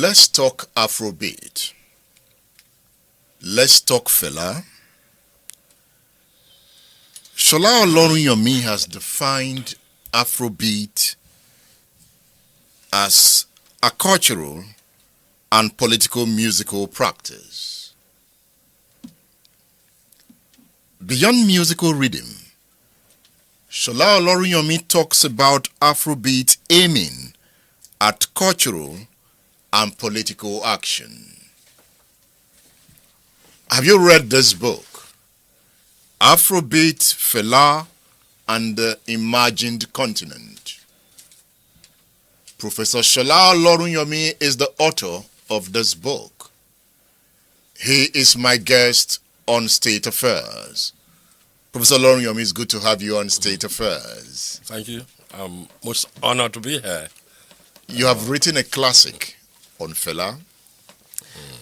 Let's talk Afrobeat. Let's talk Fela. Sola Olorunyomi has defined Afrobeat as a cultural and political musical practice. Beyond musical rhythm, Sola Olorunyomi talks about Afrobeat aiming at cultural and political action. Have you read this book? Afrobeat, Fela, and the Imagined Continent. Professor Sola Olorunyomi is the author of this book. He is my guest on State Affairs. Professor Olorunyomi, it's good to have you on State Affairs. Thank you. I'm most honored to be here. You have written a classic on Fela.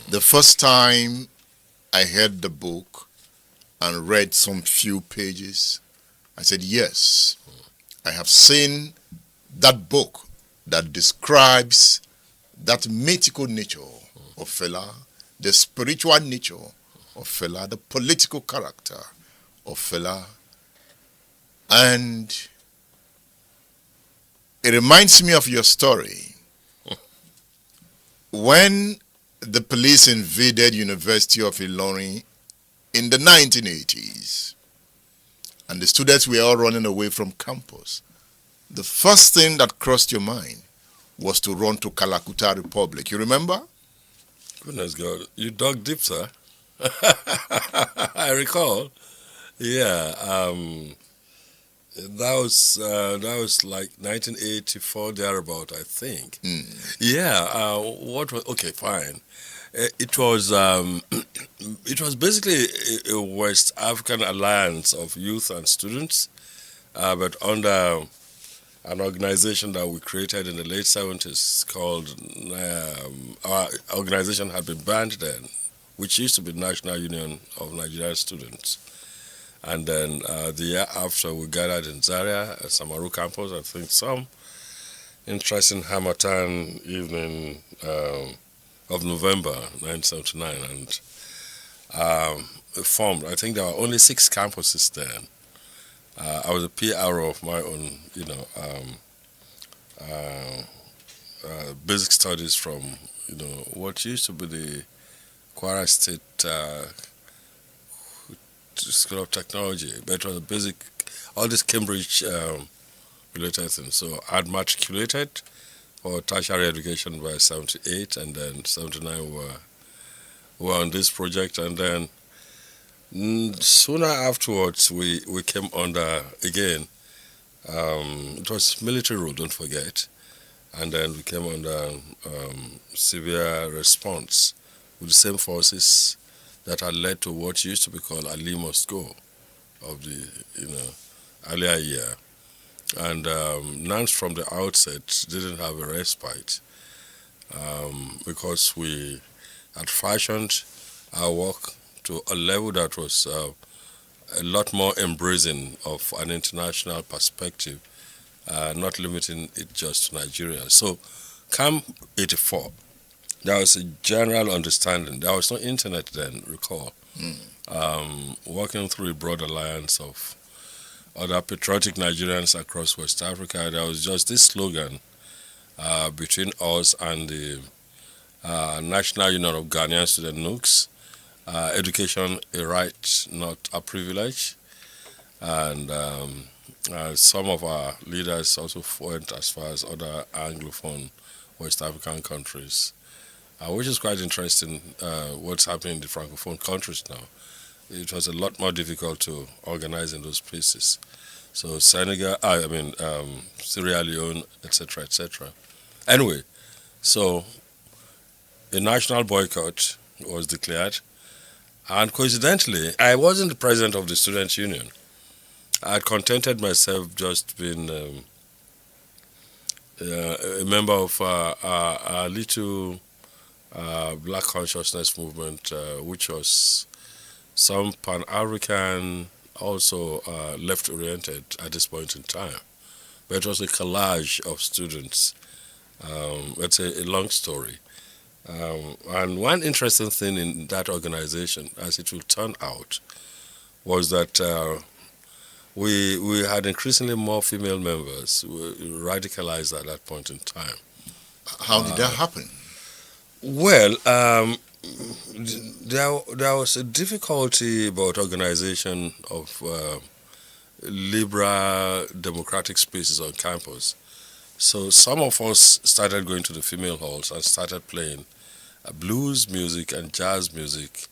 The first time I heard the book and read some few pages, I said, yes, I have seen that book that describes that mythical nature of Fela, the spiritual nature of Fela, the political character of Fela. And it reminds me of your story. When the police invaded University of Ilorin in the 1980s, and the students were all running away from campus, the first thing that crossed your mind was to run to Kalakuta Republic. You remember? Goodness God, you dug deep, sir. I recall. Yeah, that was like 1984 thereabout, I think. Yeah. What was okay? Fine. It was it was basically a West African alliance of youth and students, but under an organization that we created in the late 70s called, our organization had been banned then, which used to be National Union of Nigerian Students. And then the year after, we gathered in Zaria at Samaru campus. I think some interesting Hamilton evening of November 1979, and formed. I think there were only 6 campuses then. I was a PRO of my own, basic studies from, what used to be the Kwara State School of Technology, but it was a basic, all this Cambridge related things. So I'd matriculated for tertiary education by 78, and then 79 we were on this project, and then sooner afterwards we came under again. It was military rule, don't forget, and then we came under severe response with the same forces that had led to what used to be called Ali Must Go of the earlier year. And NANS from the outset didn't have a respite because we had fashioned our work to a level that was a lot more embracing of an international perspective, not limiting it just to Nigeria. So, come 84, there was a general understanding. There was no internet then, recall. Working through a broad alliance of other patriotic Nigerians across West Africa, there was just this slogan between us and the National Union of Ghanaian Student NUCs, education a right, not a privilege. And some of our leaders also went as far as other Anglophone West African countries, which is quite interesting, what's happening in the Francophone countries now. It was a lot more difficult to organize in those places. So Senegal, Sierra Leone, etc., etc. Anyway, so a national boycott was declared, and coincidentally, I wasn't the president of the Students' Union. I had contented myself just being a member of a little black consciousness movement, which was some Pan-African, also left-oriented at this point in time. But it was a collage of students. Let's say a long story. And one interesting thing in that organization, as it will turn out, was that we had increasingly more female members who were radicalized at that point in time. How did that happen? Well, there was a difficulty about organization of liberal democratic spaces on campus. So some of us started going to the female halls and started playing blues music and jazz music,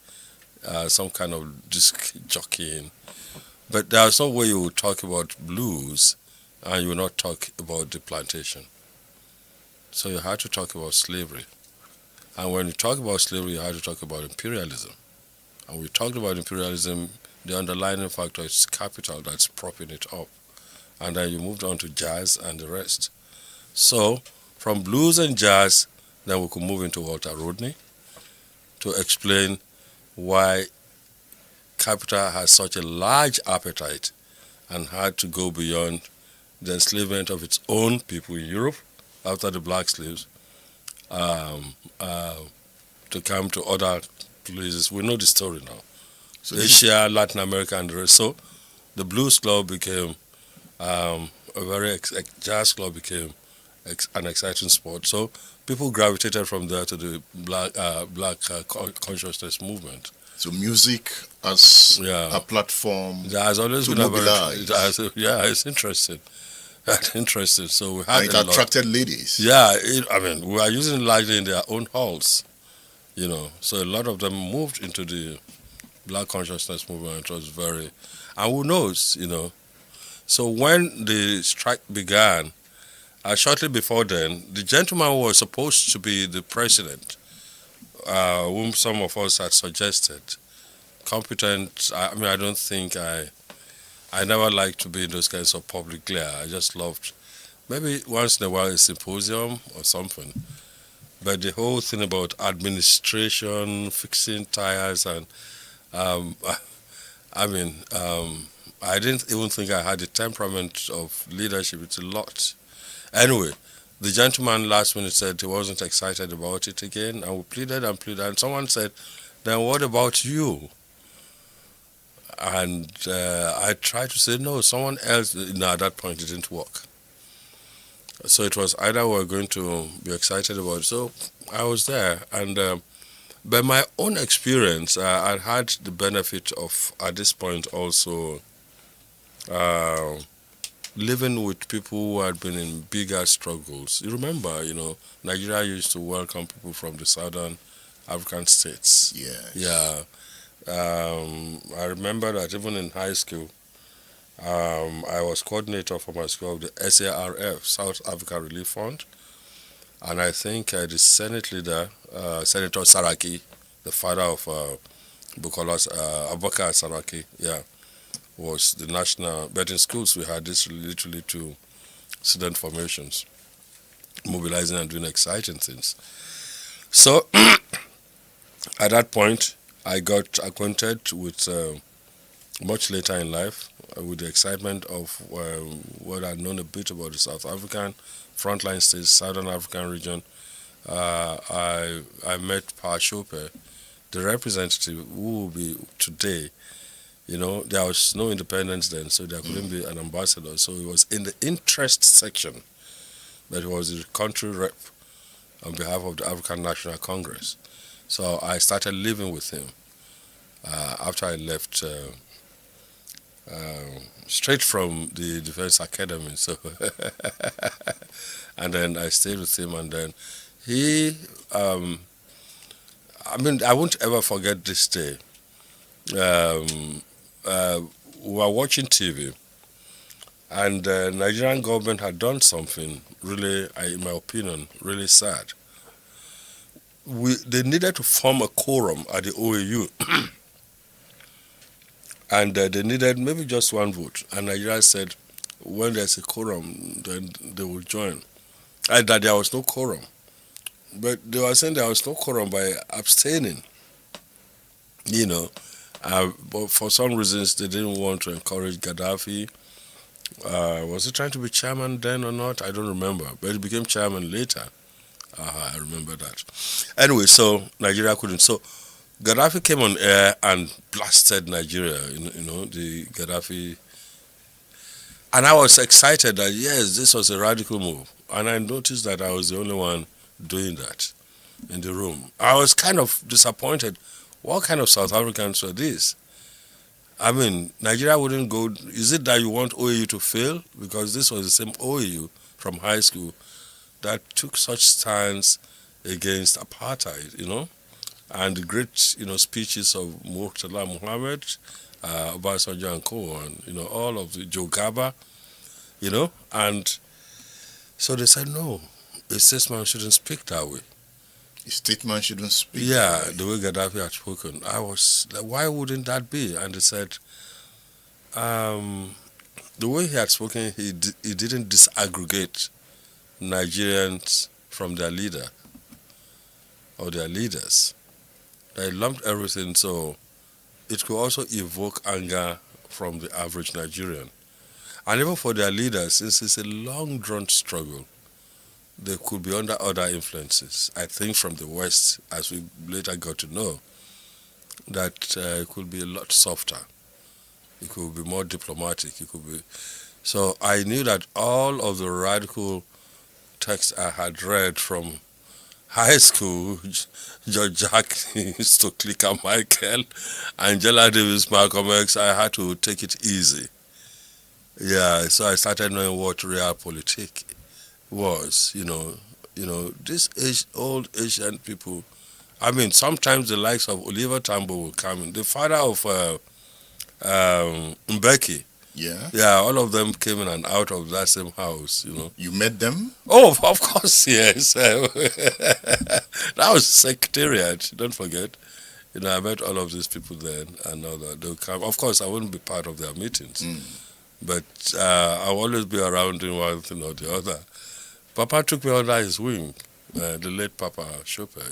some kind of disc jockeying. But there was no way you would talk about blues and you would not talk about the plantation. So you had to talk about slavery. And when you talk about slavery, you had to talk about imperialism. And we talked about imperialism, the underlying factor is capital that's propping it up. And then you moved on to jazz and the rest. So from blues and jazz, then we could move into Walter Rodney to explain why capital has such a large appetite and had to go beyond the enslavement of its own people in Europe after the black slaves to come to other places. We know the story now. So Asia, Latin America, and the rest. So the blues club became jazz club became an exciting sport. So people gravitated from there to the black consciousness movement. So music as a platform. There has always to been mobilize. It's interesting. That's interesting. So we had And it attracted ladies. Yeah, we are using it largely in their own halls, So a lot of them moved into the black consciousness movement. It was very, and who knows, So when the strike began, shortly before then, the gentleman who was supposed to be the president, whom some of us had suggested, competent. I don't think I never liked to be in those kinds of public glare. I just loved maybe once in a while a symposium or something. But the whole thing about administration, fixing tires, and I didn't even think I had the temperament of leadership. It's a lot. Anyway, the gentleman last minute said he wasn't excited about it again, and we pleaded and pleaded. And someone said, "Then what about you?" And I tried to say, no, someone else. No, at that point it didn't work. So it was either we were going to be excited about it. So I was there. And by my own experience, I had the benefit of, at this point also, living with people who had been in bigger struggles. You remember, Nigeria used to welcome people from the southern African states. Yes. Yeah. I remember that even in high school, I was coordinator for my school of the SARF, South Africa Relief Fund, and I think the Senate leader, Senator Saraki, the father of Bukola's Abubakar Saraki, was the national. But in schools we had this literally two student formations, mobilizing and doing exciting things. So at that point, I got acquainted with, much later in life, with the excitement of what I'd known a bit about the South African frontline states, Southern African region. I met Pa Chope, the representative who will be today. There was no independence then, so there couldn't be an ambassador. So he was in the interest section, but he was the country rep on behalf of the African National Congress. So I started living with him after I left straight from the Defense Academy. So and then I stayed with him, and then he, I won't ever forget this day. We were watching TV, and the Nigerian government had done something really, in my opinion, really sad. They needed to form a quorum at the OAU, and they needed maybe just one vote. And Nigeria said, when there's a quorum, then they will join. And that there was no quorum. But they were saying there was no quorum by abstaining, But for some reasons, they didn't want to encourage Gaddafi. Was he trying to be chairman then or not? I don't remember. But he became chairman later. I remember that. Anyway, so Nigeria couldn't. So Gaddafi came on air and blasted Nigeria. The Gaddafi. And I was excited that, yes, this was a radical move. And I noticed that I was the only one doing that in the room. I was kind of disappointed. What kind of South Africans were these? I mean, Nigeria wouldn't go. Is it that you want OAU to fail? Because this was the same OAU from high school that took such stance against apartheid, and the great, speeches of Murtala Muhammad, Obasanjo and co on, all of the Joe Gaba, and so they said, no, a statesman shouldn't speak that way. A statesman shouldn't speak. Yeah, the way Gaddafi had spoken. I was like, why wouldn't that be? And they said, the way he had spoken, he didn't disaggregate Nigerians from their leader or their leaders. They lumped everything, so it could also evoke anger from the average Nigerian. And even for their leaders, since it's a long drawn struggle, they could be under other influences. I think from the West, as we later got to know, that it could be a lot softer. It could be more diplomatic. It could be. So I knew that all of the radical texts I had read from high school, George Jack, Stokely Carmichael, Angela Davis, Malcolm X, I had to take it easy. Yeah, so I started knowing what realpolitik was, these old Asian people. I mean, sometimes the likes of Oliver Tambo will come in. The father of Mbeki. Yeah. Yeah, all of them came in and out of that same house, You met them? Oh, of course, yes. That was secretariat, don't forget. I met all of these people then and all that. They'll come. Of course, I wouldn't be part of their meetings. But I'll always be around doing one thing or the other. Papa took me under his wing, the late Papa Chopin,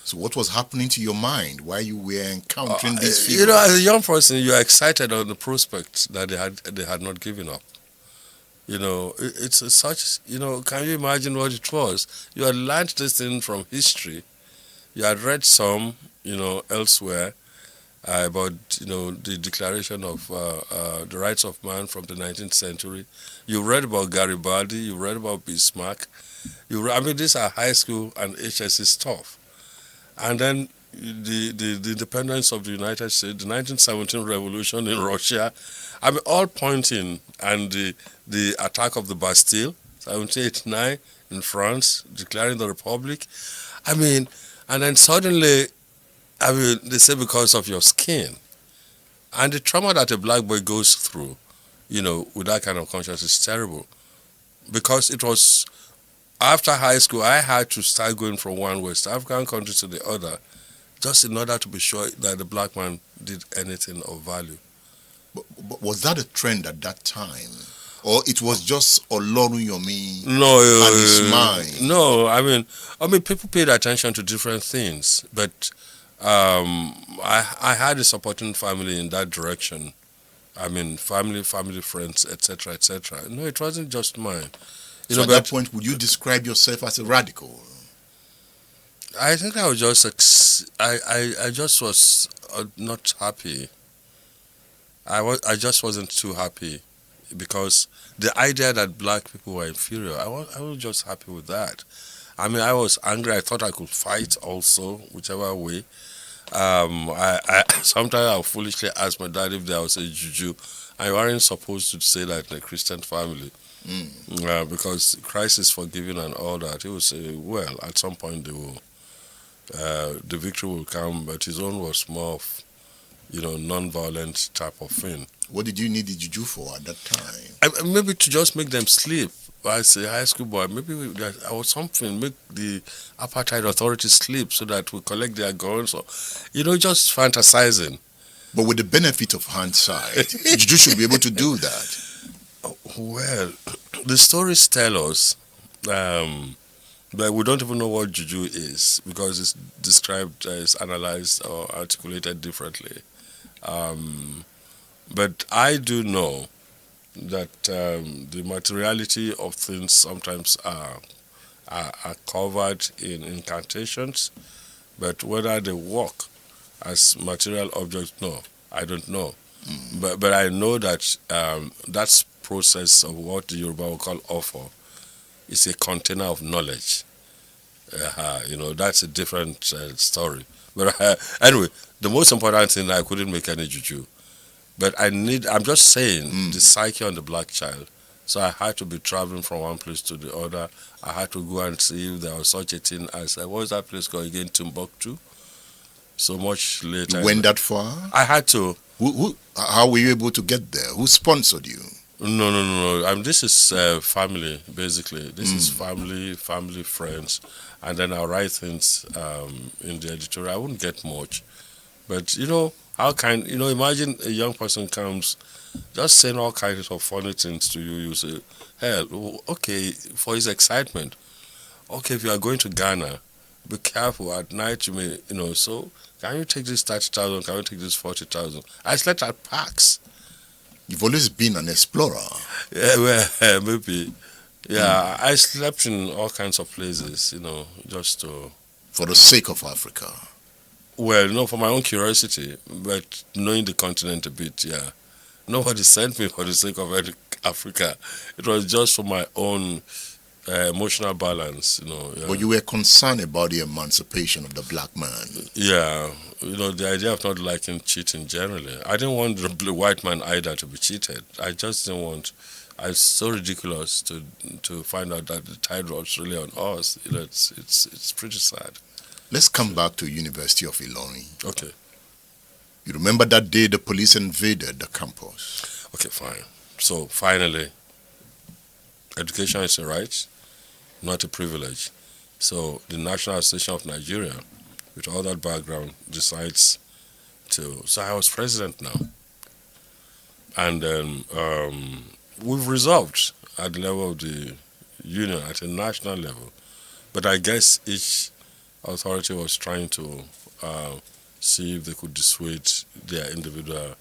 So what was happening to your mind while you were encountering these figures? As a young person, you're excited on the prospect that they had not given up. It's such, can you imagine what it was? You had learned this thing from history. You had read some, elsewhere about, the Declaration of the Rights of Man from the 19th century. You read about Garibaldi. You read about Bismarck. These are high school and HSC stuff. And then the independence of the United States, the 1917 revolution in Russia, all pointing, and the attack of the Bastille, 1789 in France, declaring the Republic. And then suddenly, they say because of your skin. And the trauma that a black boy goes through, with that kind of conscience is terrible. Because it was after high school, I had to start going from one West African country to the other, just in order to be sure that the black man did anything of value. But was that a trend at that time? Or it was just Olorunyomi and his mind? No, people paid attention to different things, but I had a supporting family in that direction. Family, friends, etc., etc. No, it wasn't just mine. So at that point, would you describe yourself as a radical? I think I was just I just was not happy. I just wasn't too happy, because the idea that black people were inferior, I was just happy with that. I was angry. I thought I could fight also, whichever way. Sometimes I'll foolishly ask my dad if there was a juju. I weren't supposed to say that in a Christian family. Because Christ is forgiving and all that. He will say, well, at some point the victory will come, but his own was more of, non-violent type of thing. What did you need the juju for at that time? Maybe to just make them sleep. As a high school boy, maybe I was something, make the apartheid authorities sleep so that we collect their guns, or, just fantasizing. But with the benefit of hindsight, juju should be able to do that. Well, the stories tell us, but we don't even know what juju is, because it's described, it's analyzed or articulated differently. But I do know that the materiality of things sometimes are are covered in incantations, but whether they work as material objects, no, I don't know. But I know that that process of what the Yoruba will call offer is a container of knowledge. That's a different story. But anyway, the most important thing, I couldn't make any juju. But I'm just saying, the psyche on the black child. So I had to be traveling from one place to the other. I had to go and see if there was such a thing as, what's that place called again, Timbuktu? So much later. You went that far? I had to. How were you able to get there? Who sponsored you? No. This is family, basically. This is family, friends. And then I'll write things in the editorial. I wouldn't get much. But, imagine a young person comes just saying all kinds of funny things to you. You say, hell, okay, for his excitement. Okay, if you are going to Ghana, be careful. At night, you may, so can you take this 30,000? Can you take this 40,000? I slept at parks. You've always been an explorer. Yeah, well, maybe. Yeah, I slept in all kinds of places, just to... For the sake of Africa. Well, no, for my own curiosity, but knowing the continent a bit, yeah. Nobody sent me for the sake of Africa. It was just for my own emotional balance, Yeah. But you were concerned about the emancipation of the black man. Yeah, the idea of not liking cheating generally. I didn't want the white man either to be cheated. I just didn't want... It's so ridiculous to find out that the tide was really on us. It's pretty sad. Let's come back to University of Ilorin. Okay. You remember that day the police invaded the campus? Okay, fine. So finally, education is a right, not a privilege. So the National Association of Nigeria, with all that background, decides to... So I was president now. And then we've resolved at the level of the union, at a national level. But I guess each authority was trying to see if they could dissuade their individual.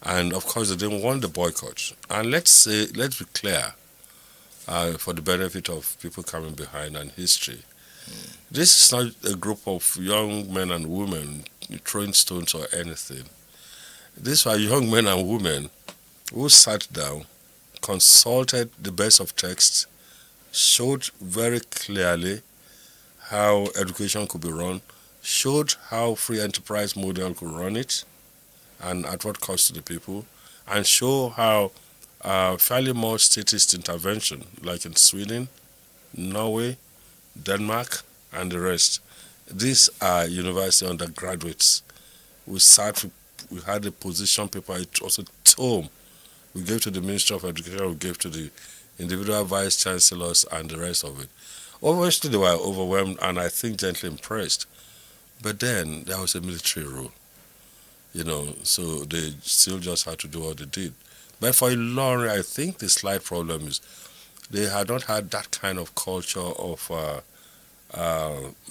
And of course, they didn't want the boycott. And let's be clear, for the benefit of people coming behind and history. This is not a group of young men and women throwing stones or anything. These were young men and women who sat down, consulted the best of texts, showed very clearly how education could be run, showed how free enterprise model could run it, and at what cost to the people, and show how fairly more statist intervention, like in Sweden, Norway, Denmark, and the rest. These are university undergraduates. We had a position paper, it was a tome. We gave to the Ministry of Education, we gave to the individual vice chancellors and the rest of it. Obviously, they were overwhelmed and I think gently impressed. But then there was a military rule, so they still just had to do what they did. But for Ilorin, I think the slight problem is they had not had that kind of culture of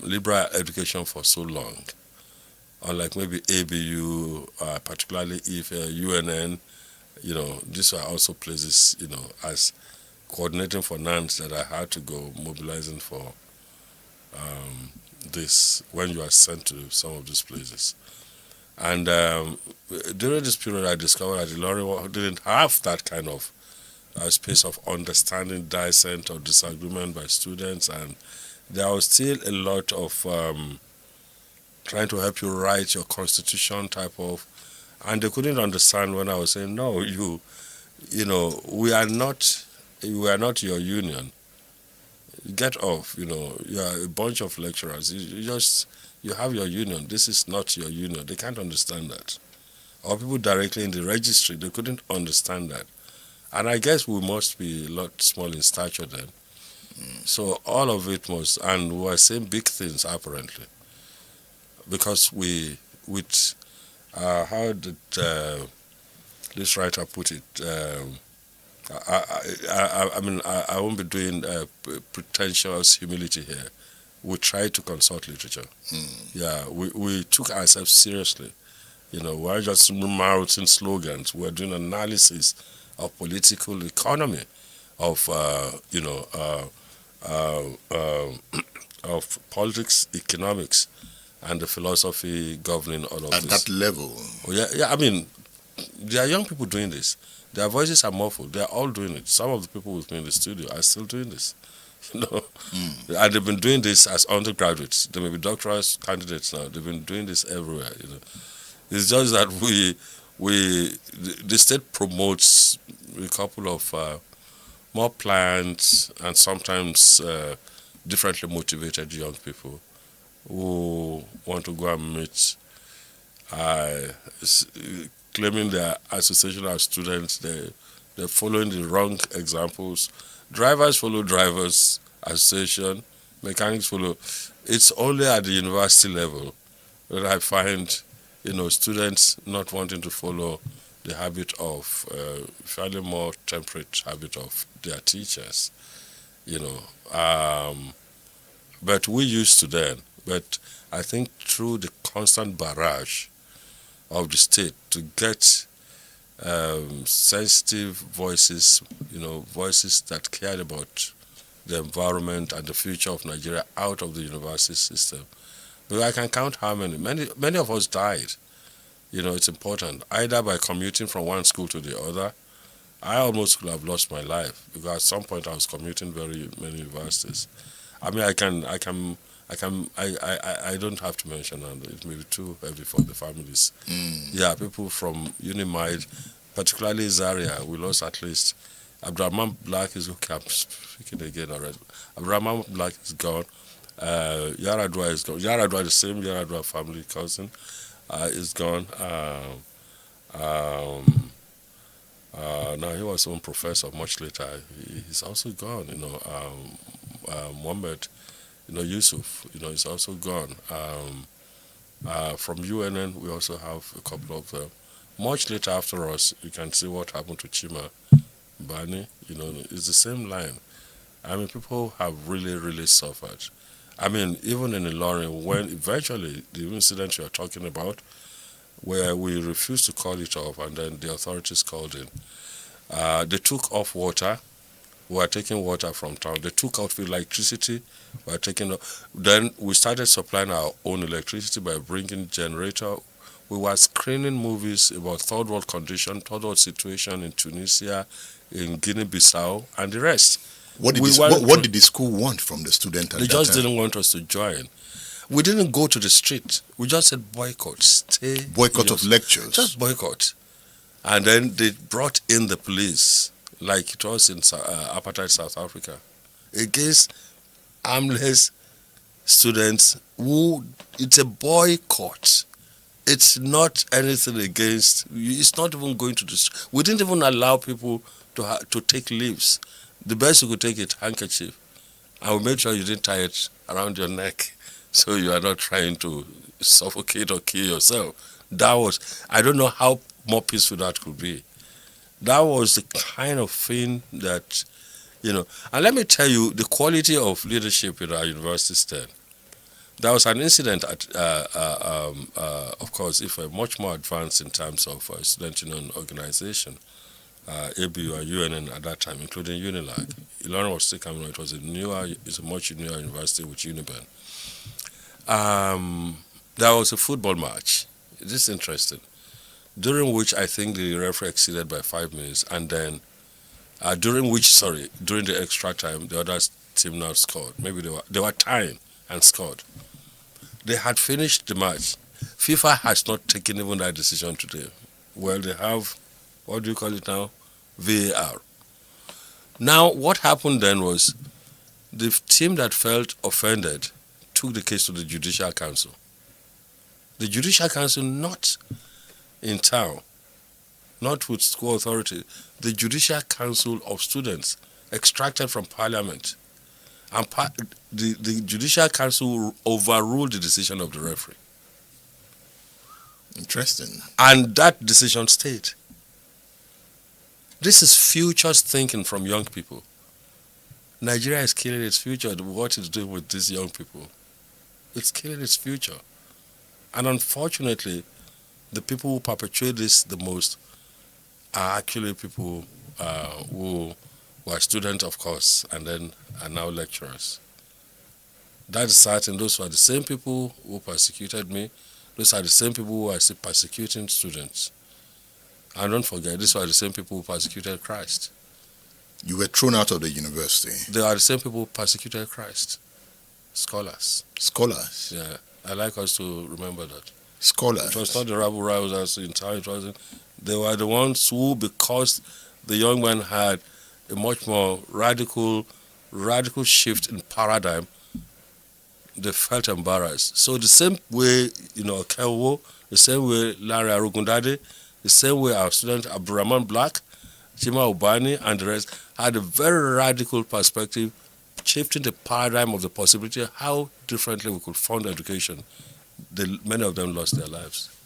liberal education for so long. Unlike maybe ABU, particularly if UNN, these are also places, as coordinating for NANS that I had to go mobilizing for this when you are sent to some of these places. And during this period, I discovered that Ilorin didn't have that kind of space of understanding dissent or disagreement by students, and there was still a lot of trying to help you write your constitution type of, and they couldn't understand when I was saying, no, we are not your union. Get off, you are a bunch of lecturers. You have your union. This is not your union. They can't understand that. Or people directly in the registry, they couldn't understand that. And I guess we must be a lot small in stature then. So all of it must, and we were saying big things apparently. Because how did this writer put it? I won't be doing pretentious humility here. We tried to consult literature. Yeah, we took ourselves seriously. We weren't just mouthing slogans. We were doing analysis of political economy, of of politics, economics, and the philosophy governing all of At this. that level. Oh, yeah. I mean, there are young people doing this. Their voices are muffled. They are all doing it. Some of the people with me in the studio are still doing this. You know, and they've been doing this as undergraduates. They may be doctoral candidates now. They've been doing this everywhere. You know, it's just that the state promotes a couple of more pliant and sometimes differently motivated young people who want to go and meet, claiming their association as students. They're following the wrong examples. Drivers follow drivers association. Mechanics follow. It's only at the university level that I find, students not wanting to follow the habit of fairly more temperate habit of their teachers. But we used to then. But I think through the constant barrage of the state to get sensitive voices, voices that cared about the environment and the future of Nigeria out of the university system. But I can count how many of us died. It's important, either by commuting from one school to the other. I almost could have lost my life because at some point I was commuting very many universities. I mean, I don't have to mention, and it may be too heavy for the families. Yeah, people from Unimide, particularly Zaria, we lost at least. Abdurrahman Black is okay. I'm speaking again already. Abdurrahman Black is gone. Yaradua is gone. Yaradua, the same Yaradua family cousin, is gone. Now he was one professor much later. He's also gone. Mohammed, Yusuf, is also gone. From UNN, we also have a couple of them. Much later after us, you can see what happened to Chima Bani. It's the same line. I mean, people have really, really suffered. I mean, even in Ilorin, when eventually the incident you're talking about, where we refused to call it off and then the authorities called in, they took off water. We were taking water from town. They took out electricity. We were taking. Then we started supplying our own electricity by bringing generator. We were screening movies about third world condition, third world situation in Tunisia, in Guinea-Bissau, and the rest. What did the school want from the student at that time? They just didn't want us to join. We didn't go to the street. We just said boycott. Stay. Boycott of lectures. Just boycott. And then they brought in the police, like it was in apartheid South Africa, against armless students who, it's a boycott. It's not anything against, it's not even going to the, we didn't even allow people to take leaves. The best you could take is handkerchief. And we made sure you didn't tie it around your neck so you are not trying to suffocate or kill yourself. That was, I don't know how more peaceful that could be. That was the kind of thing that, and let me tell you the quality of leadership in our universities then. There was an incident at, of course, if we're much more advanced in terms of student union organization, ABU and UNN at that time, including UNILAG. Ilorin was still coming on. It's a much newer university with UNIBEN. There was a football match. This is interesting. During which I think the referee exceeded by 5 minutes, and then during the extra time, the other team now scored. Maybe they were tying and scored. They had finished the match. FIFA has not taken even that decision today. Well, they have, what do you call it now? VAR. Now, what happened then was the team that felt offended took the case to the Judicial Council. The Judicial Council, not in town, not with school authority, the Judicial Council of Students, extracted from Parliament. And the Judicial Council overruled the decision of the referee. Interesting. And that decision stayed. This is futures thinking from young people. Nigeria is killing its future. What it's doing with these young people, it's killing its future. And unfortunately, the people who perpetuate this the most are actually people who were students, of course, and then are now lecturers. That is certain. Those were the same people who persecuted me. Those are the same people who are still persecuting students. And don't forget, these were the same people who persecuted Christ. You were thrown out of the university. They are the same people who persecuted Christ. Scholars. Scholars. Yeah, I like us to remember that. Scholars. It was not the rabble rousers in town. They were the ones who, because the young men had a much more radical shift in paradigm, they felt embarrassed. So the same way, Kelwo, the same way Larry Arugundade, the same way our student Abdurrahman Black, Chima Ubani, and the rest had a very radical perspective, shifting the paradigm of the possibility of how differently we could fund education. Many of them lost their lives.